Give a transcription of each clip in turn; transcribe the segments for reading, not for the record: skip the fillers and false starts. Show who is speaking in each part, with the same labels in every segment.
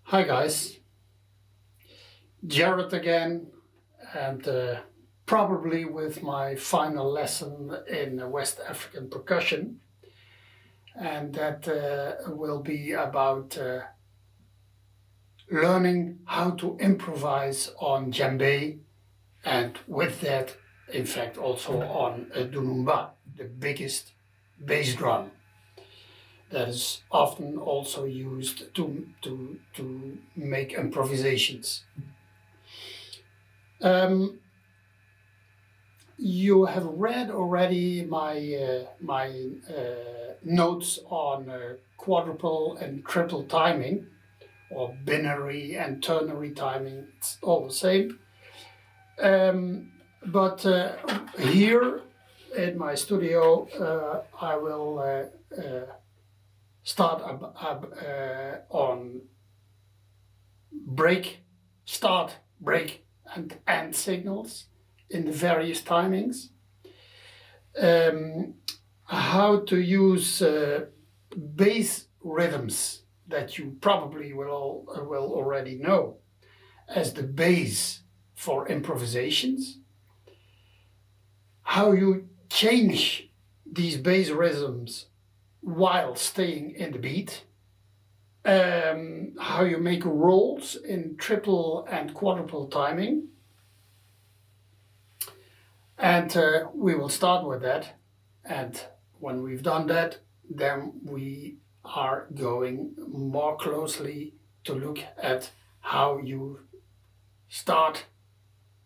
Speaker 1: Hi guys, Jared again, and probably with my final lesson in West African percussion, and that will be about learning how to improvise on djembe, and with that, in fact, also on a dunumba, the biggest bass drum that is often also used to make improvisations. You have read already my notes on quadruple and triple timing, or binary and ternary timing. It's all the same. But here in my studio, I will start on break, start, break, and end signals in the various timings. How to use bass rhythms that you probably will already know as the base for improvisations. How you change these bass rhythms while staying in the beat. How you make rolls in triple and quadruple timing. And we will start with that. And when we've done that, then we are going more closely to look at how you start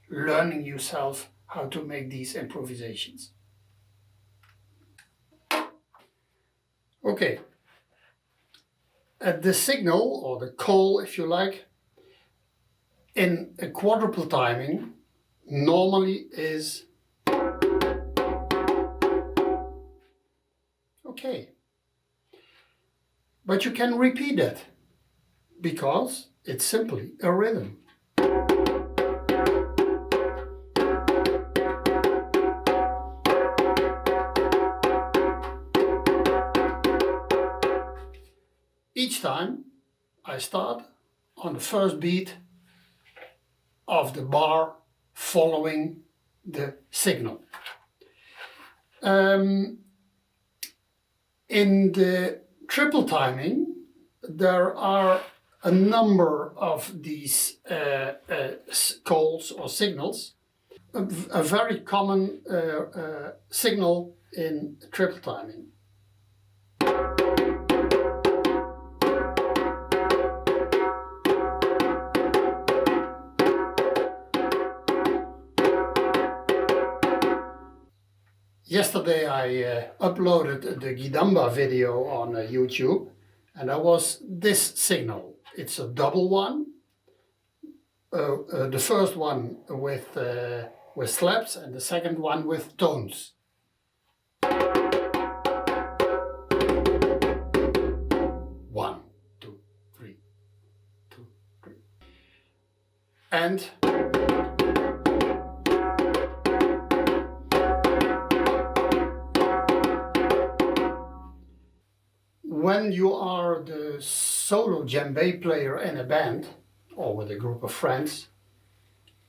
Speaker 1: learning yourself how to make these improvisations. Okay. The signal, or the call if you like, in a quadruple timing normally is okay. But you can repeat that because it's simply a rhythm. Each time I start on the first beat of the bar following the signal. In the triple timing, there are a number of these calls or signals. A very common signal in triple timing. Yesterday I uploaded the Gidamba video on YouTube, and that was this signal. It's a double one. The first one with slaps and the second one with tones. One, two, three, 2, 3. And when you are the solo djembe player in a band or with a group of friends,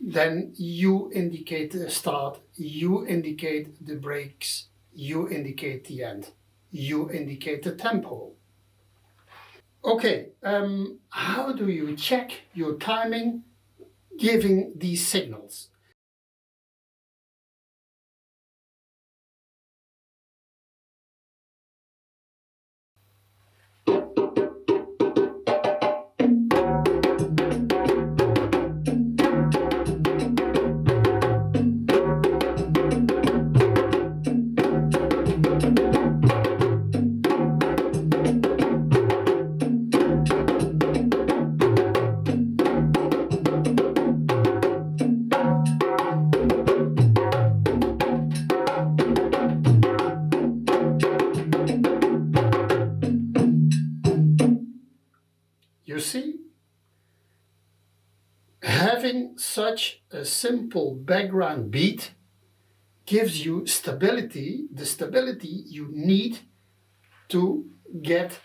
Speaker 1: then you indicate the start, you indicate the breaks, you indicate the end, you indicate the tempo. Okay, how do you check your timing giving these signals? You see, having such a simple background beat gives you stability, the stability you need to get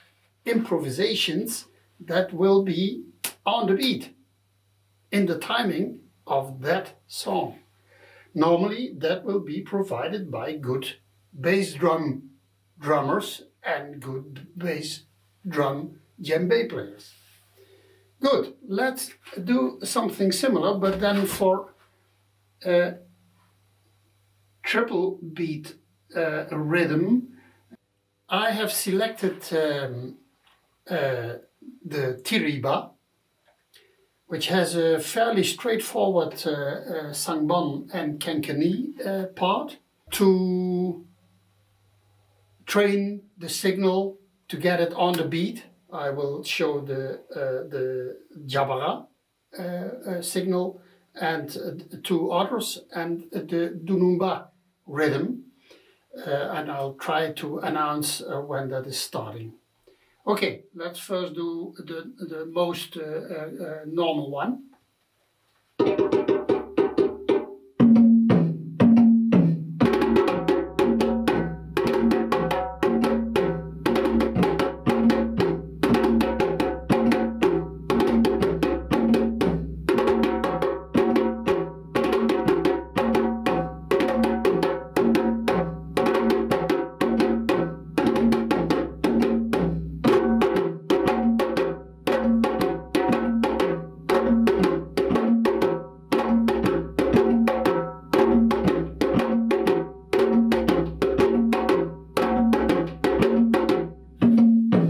Speaker 1: improvisations that will be on the beat, in the timing of that song. Normally that will be provided by good bass drummers and good bass drum djembe players. Good, let's do something similar, but then for a triple beat rhythm. I have selected the tiriba, which has a fairly straightforward sangban and kenkeni part to train the signal to get it on the beat. I will show the jabara signal and two others and the dunumba rhythm, and I'll try to announce when that is starting. Okay, let's first do the most normal one.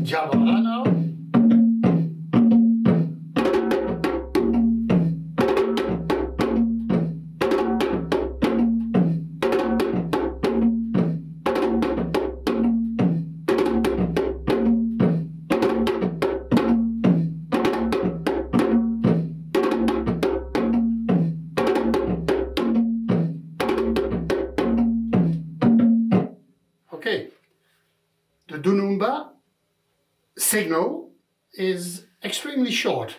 Speaker 1: Jabara now. Okay, the dunumba signal is extremely short.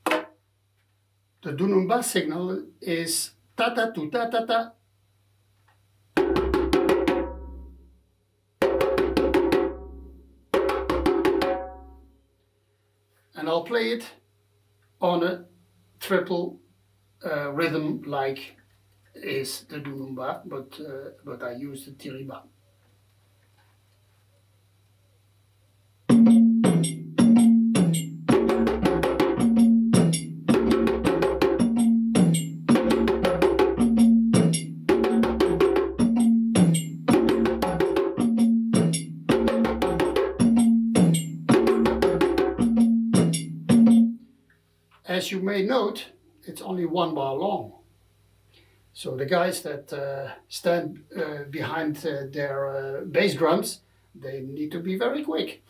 Speaker 1: The dunumba signal is ta ta tu ta ta ta. And I'll play it on a triple rhythm like is the dunumba, but I use the tiriba. As you may note, it's only 1 bar long. So the guys that stand behind their bass drums, they need to be very quick.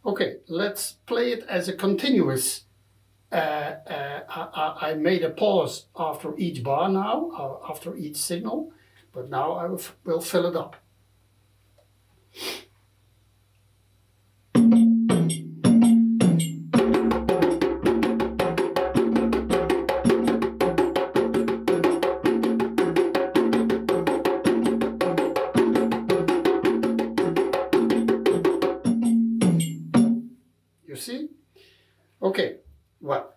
Speaker 1: Okay, let's play it as a continuous. I made a pause after each bar now, after each signal, but now I will fill it up. See? Okay, well,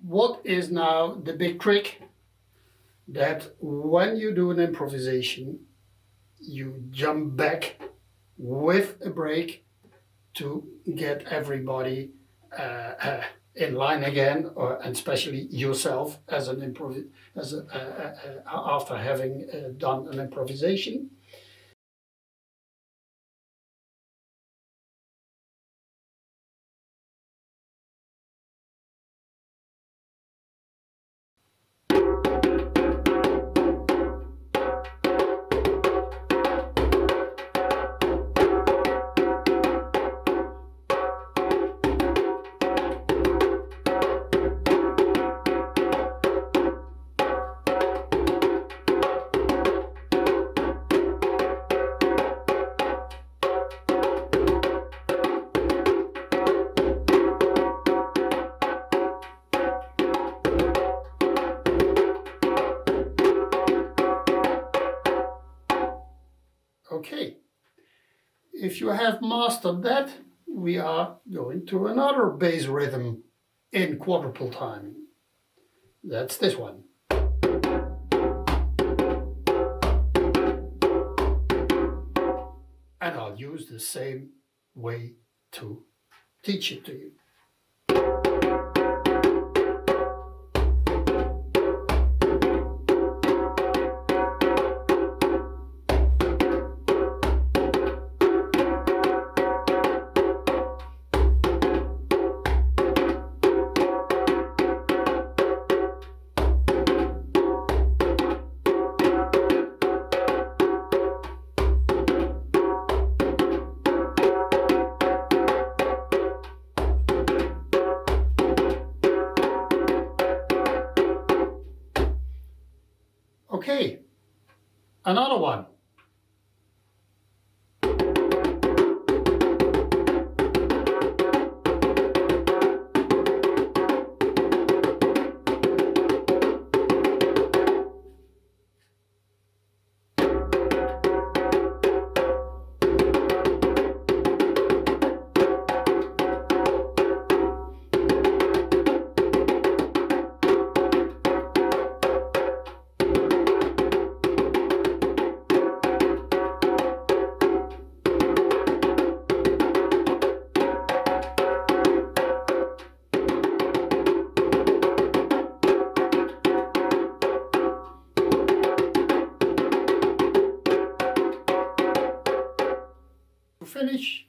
Speaker 1: what is now the big trick? That when you do an improvisation, you jump back with a break to get everybody in line again, and especially yourself as an after having done an improvisation. Okay, if you have mastered that, we are going to another bass rhythm in quadruple time. That's this one. And I'll use the same way to teach it to you. Okay, another one. To finish,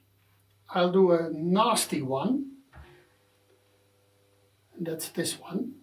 Speaker 1: I'll do a nasty one, and that's this one.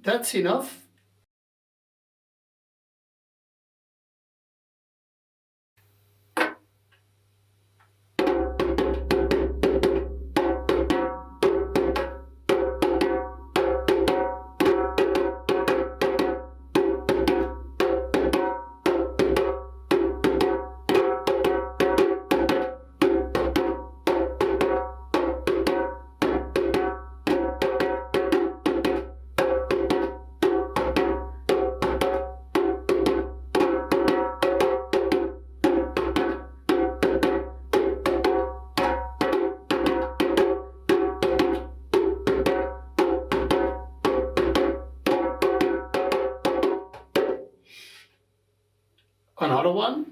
Speaker 1: That's enough. Another one.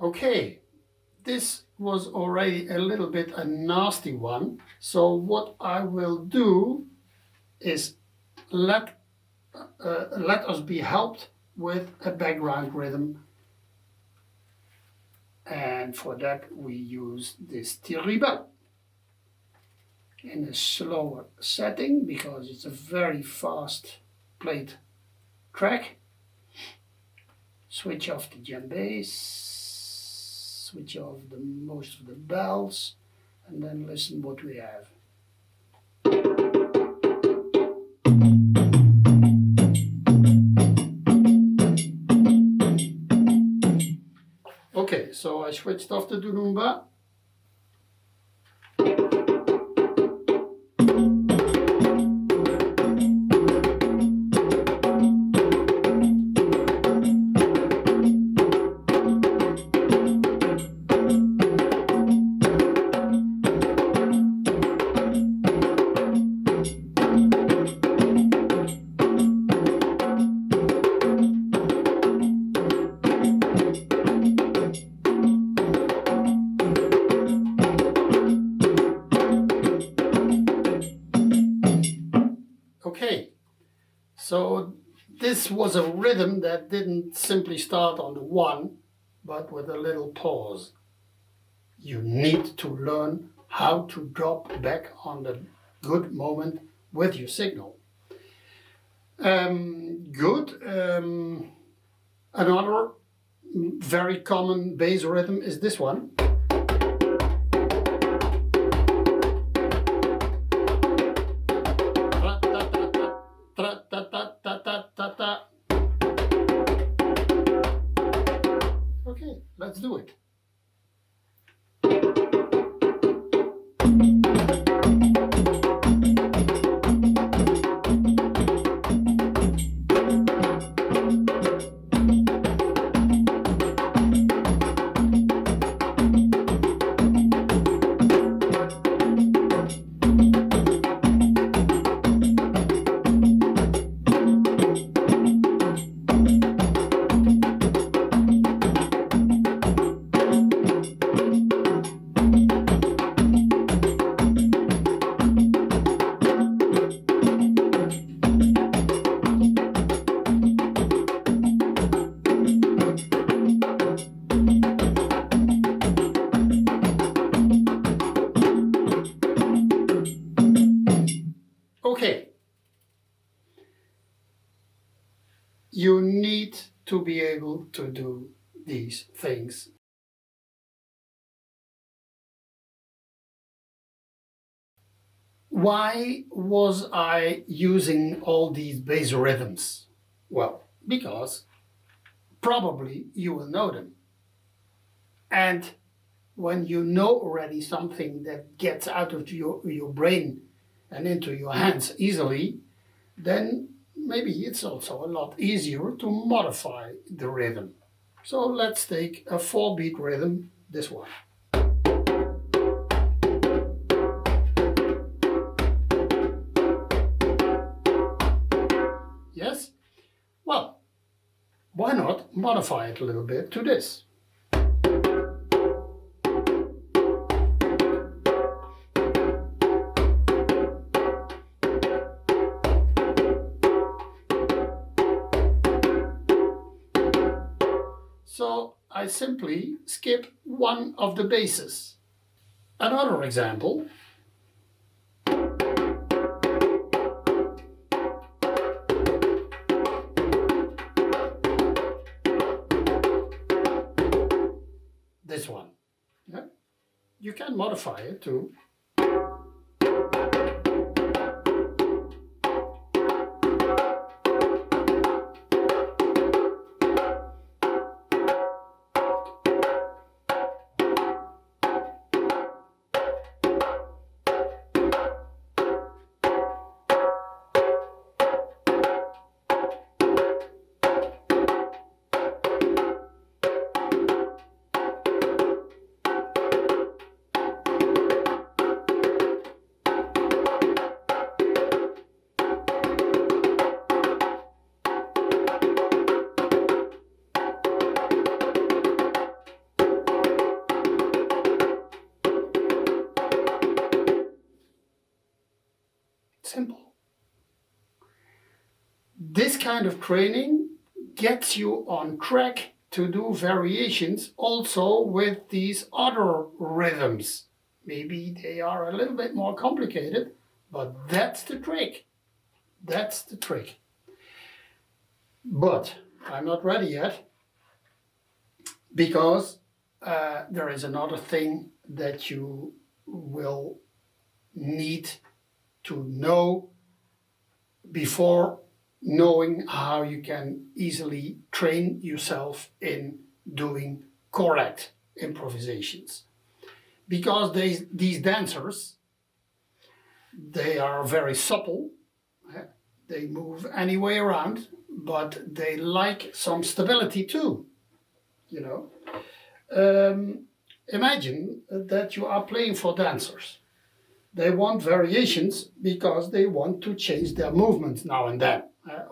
Speaker 1: Okay, this was already a little bit a nasty one. So what I will do is let us be helped with a background rhythm. And for that we use this djembé in a slower setting because it's a very fast played track. Switch off the djembé, switch off most of the bells, and then listen what we have. Okay, so I switched off the djembé. Okay, so this was a rhythm that didn't simply start on the 1, but with a little pause. You need to learn how to drop back on the good moment with your signal. Good. Another very common bass rhythm is this one. Okay, let's do it. Okay, you need to be able to do these things. Why was I using all these bass rhythms? Well, because probably you will know them. And when you know already something that gets out of your brain and into your hands easily, then maybe it's also a lot easier to modify the rhythm. So let's take a 4-beat rhythm, this one. Yes? Well, why not modify it a little bit to this? So I simply skip one of the basses. Another example. This one. Yeah? You can modify it too. Simple. This kind of training gets you on track to do variations also with these other rhythms. Maybe they are a little bit more complicated, but that's the trick. That's the trick. But I'm not ready yet, because there is another thing that you will need to know before knowing how you can easily train yourself in doing correct improvisations. Because these dancers, they are very supple, they move any way around, but they like some stability too, you know. Imagine that you are playing for dancers. They want variations because they want to change their movements now and then.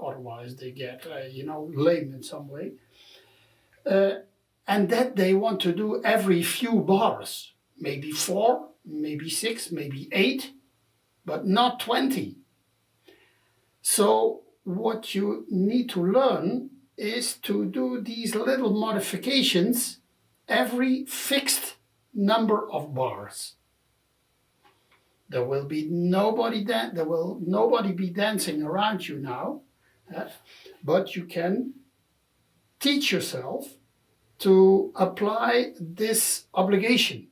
Speaker 1: Otherwise they get, lame in some way. And that they want to do every few bars. Maybe 4, maybe 6, maybe 8, but not 20. So what you need to learn is to do these little modifications every fixed number of bars. There will nobody be dancing around you now, but you can teach yourself to apply this obligation.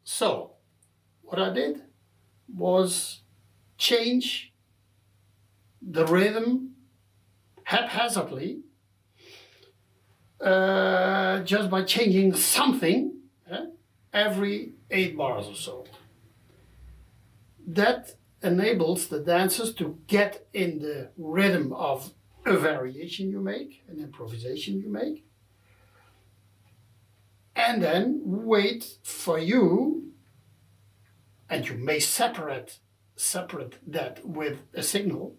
Speaker 1: So, what I did was change the rhythm haphazardly just by changing something every 8 bars or so. That enables the dancers to get in the rhythm of a variation you make, an improvisation you make, and then wait for you, and you may separate that with a signal,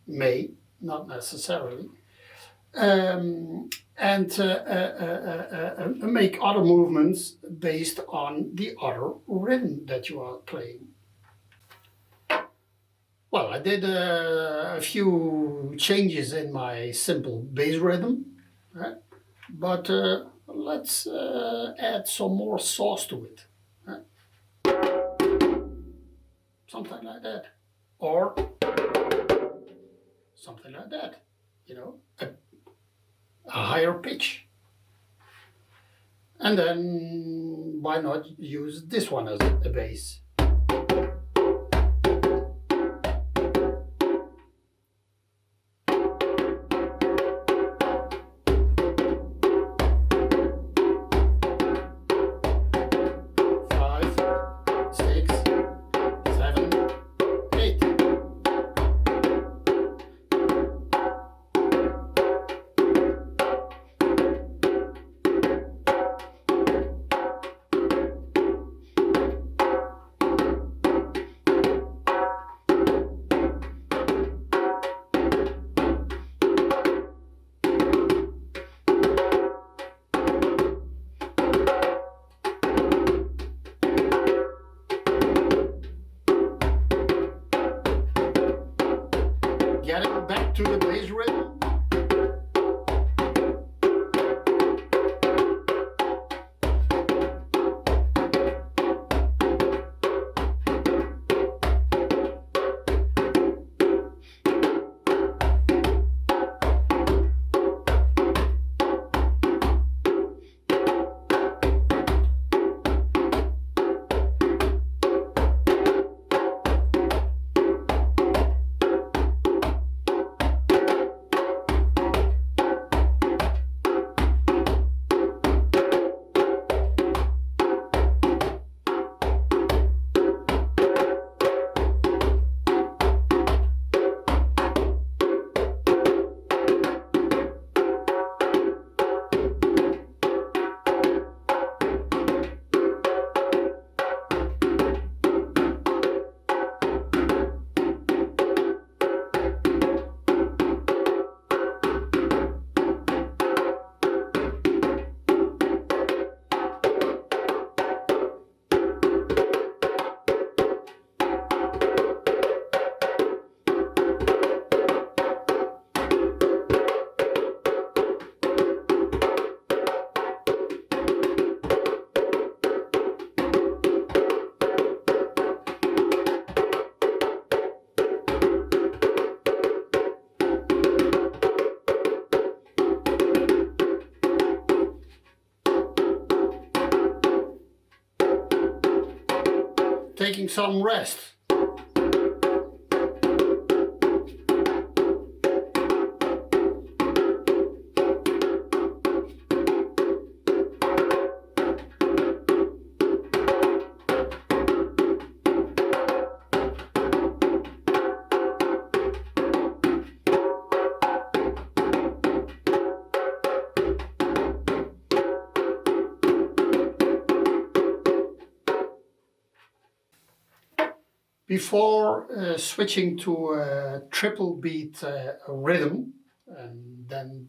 Speaker 1: may, not necessarily, and make other movements based on the other rhythm that you are playing. Well, I did a few changes in my simple bass rhythm, right? But let's add some more sauce to it. Right? Something like that. Or something like that, you know, a higher pitch. And then why not use this one as a bass? taking some rest. Before switching to a triple beat rhythm and then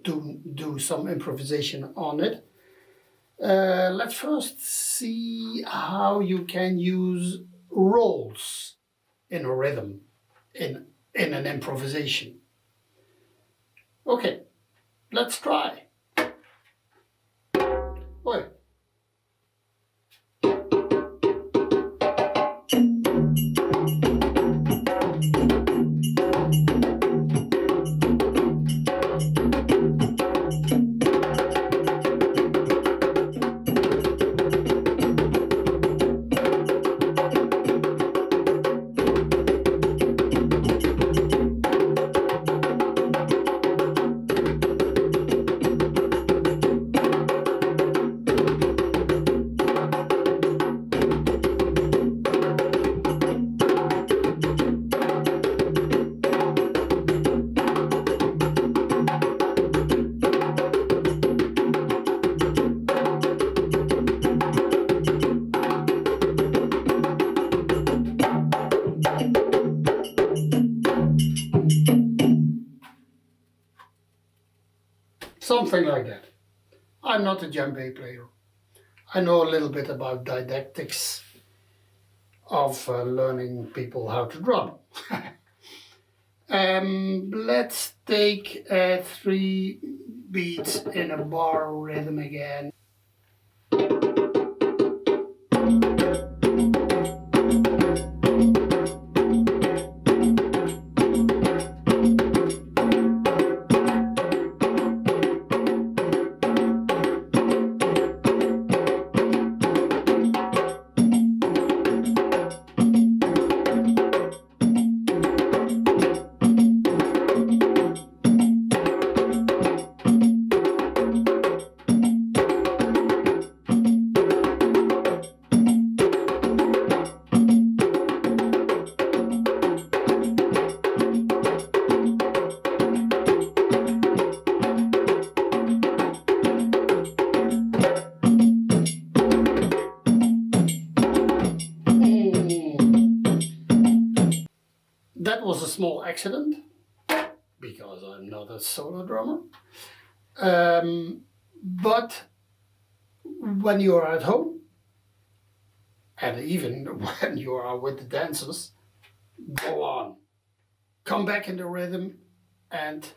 Speaker 1: do some improvisation on it, let's first see how you can use rolls in a rhythm in an improvisation. Okay, let's try. Oi. Something like that. I'm not a djembe player. I know a little bit about didactics of learning people how to drum. Let's take 3 beats in a bar rhythm again. That was a small accident, because I'm not a solo drummer. But when you are at home, and even when you are with the dancers, go on. Come back in the rhythm and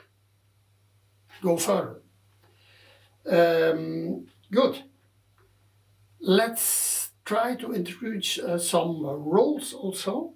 Speaker 1: go further. Good. Let's try to introduce some rolls also.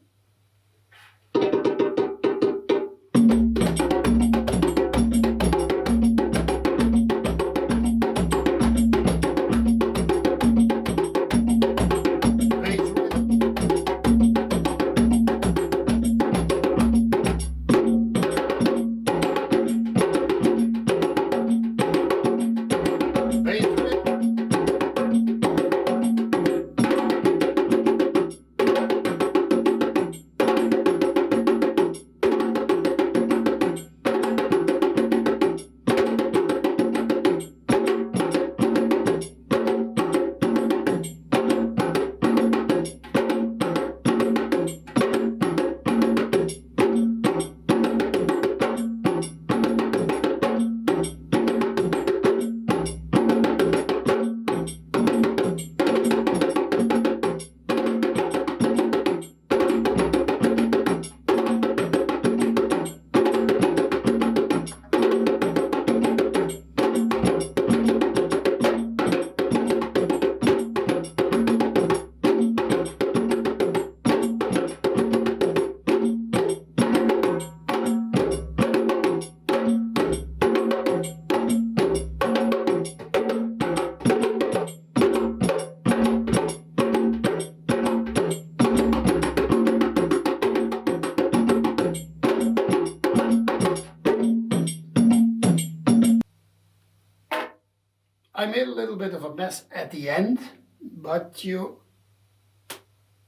Speaker 1: I made a little bit of a mess at the end, but you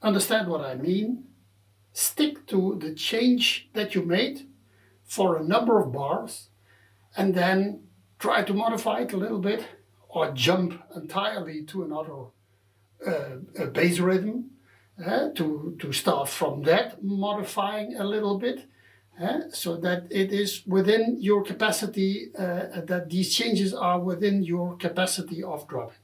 Speaker 1: understand what I mean. Stick to the change that you made for a number of bars and then try to modify it a little bit or jump entirely to another bass rhythm to start from that, modifying a little bit so that it is within your capacity, that these changes are within your capacity of drumming.